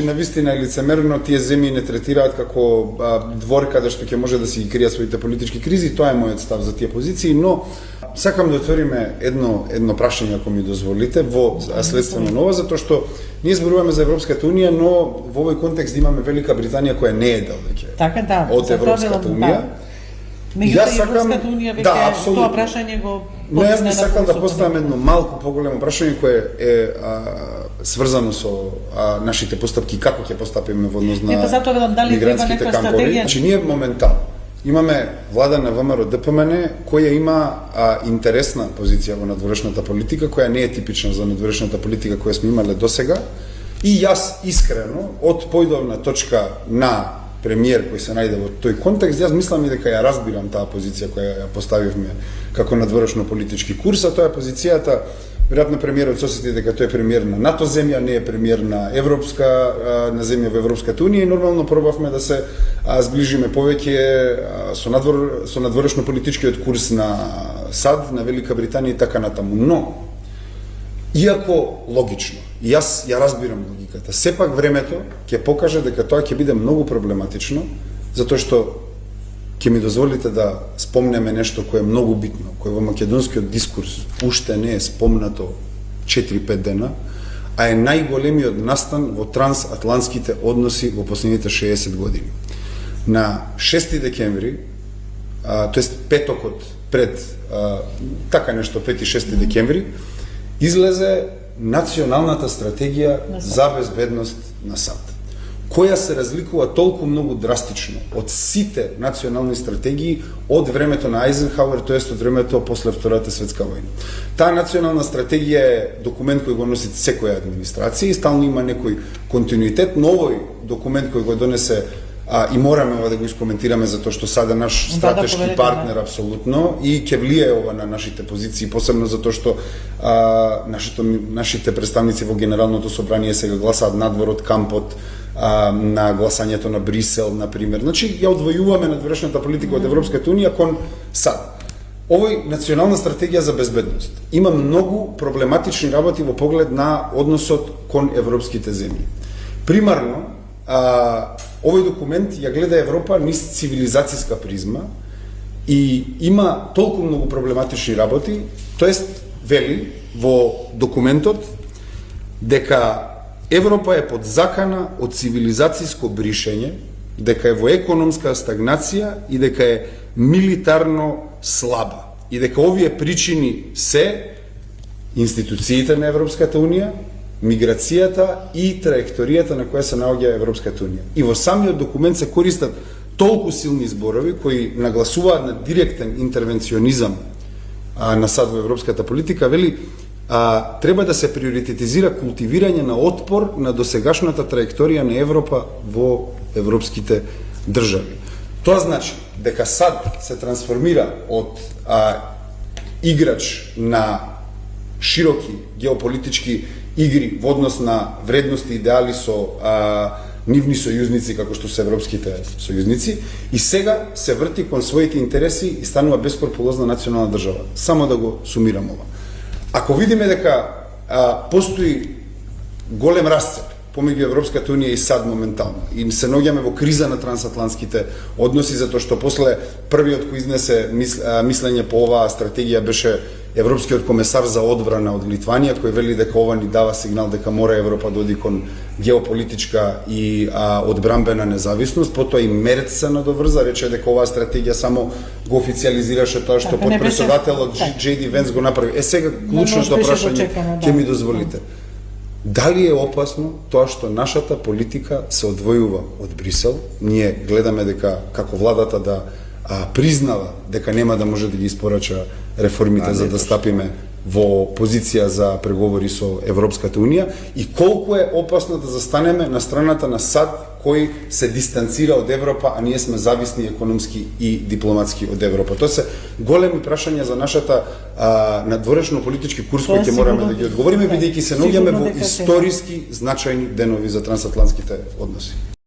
На вистина и лицемерно тие земји не третираат како двор каде што ќе може да си ги кријат своите политички кризи. Тоа е мојот став за тие позиции, но сакам да отвориме едно прашање, ако ми дозволите, во следствено ново, затоа што ние зборуваме за Европската унија, но во овој контекст имаме Велика Британија која не е дел веќе од Европската унија. Меѓутоа Европската унија веќе тоа прашање го но јас би сакал да поставам едно малку поголемо прашање кое е сврзано со нашите постапки, како ќе постапиме во однос на мигрантските кампови. Значи ние моментално имаме влада на ВМРО ДПМН која има интересна позиција во надворешната политика, која не е типична за надворешната политика која сме имале досега. И јас искрено од појдовна точка на премиер кој се најде во тој контекст, јас мислам и дека ја разбирам таа позиција која ја поставивме како надворешно политички курс, а тоа е позицијата, веројатно премиерот сосети дека тој е премиер на НАТО земја, не е премиер на на земја во Европската унија и нормално пробавме да се зближиме повеќе со надворешно политичкиот курс на САД, на Велика Британија и така натаму. Но иако логично, јас ја разбирам логиката, сепак времето ќе покаже дека тоа ќе биде многу проблематично, затоа што ќе ми дозволите да спомнеме нешто кое е многу битно, кое во македонскиот дискурс уште не е спомнато 4-5 дена, а е најголемиот настан во трансатлантските односи во последните 60 години. На 6 декември, тоест петокот пред, така нешто, 5-6 декември, излезе Националната стратегија за безбедност на САД, која се разликува толку многу драстично од сите национални стратегии од времето на Ајзенхауер, тоест од времето после Втората светска војна. Таа национална стратегија е документ кој го носи секоја администрација и стално има некој континуитет, но овој документ кој го донесе и мораме ова да го искоментираме затоа што САД е наш стратешки партнер апсолутно и ќе влие ова на нашите позиции, посебно затоа што нашите представници во Генералното собрание сега гласаат надвор од кампот на гласањето на Брисел, например. Значи, ја одвојуваме надворешната политика од Европската унија кон САД. Овој национална стратегија за безбедност има многу проблематични работи во поглед на односот кон европските земји. Примарно, овој документ ја гледа Европа низ цивилизацијска призма и има толку многу проблематични работи, тоест вели во документот дека Европа е под закана од цивилизацијско бришење, дека е во економска стагнација и дека е милитарно слаба. И дека овие причини се институциите на Европската унија, миграцијата и траекторијата на која се наоѓа Европската унија. И во самиот документ се користат толку силни зборови кои нагласуваат на директен интервенционизам на САД во европската политика, вели треба да се приоритетизира култивирање на отпор на досегашната траекторија на Европа во европските држави. Тоа значи дека САД се трансформира од играч на широки геополитички игри во однос на вредности и идеали со нивни сојузници како што се европските сојузници и сега се врти кон своите интереси и станува бескрупулозна национална држава. Само да го сумирам ова. Ако видиме дека постои голем расцеп помеѓу Европската унија и САД моментално и се наоѓаме во криза на трансатлантските односи затоа што после првиот кој изнесе мислење по оваа стратегија беше Европскиот комесар за одбрана од Литванија, кој вели дека ова ни дава сигнал дека мора Европа да оди кон геополитичка и одбранбена независност. Потоа и Мерц се надоврза, рече дека оваа стратегија само го официализираше тоа што подпредседателот J.D. Венс го направи. Сега клучното прашање ќе ми дозволите. Дали е опасно тоа што нашата политика се одвојува од Брисел? Ние гледаме дека како владата да признава дека нема да може да ги испорача реформите за да стапиме во позиција за преговори со Европската унија и колку е опасно да застанеме на страната на САД кој се дистанцира од Европа, а ние сме зависни економски и дипломатски од Европа. Тоа се големи прашања за нашата надворешно политички курс кој ќе мораме да ги одговориме бидејќи се наоѓаме во историски значајни денови за трансатлантските односи.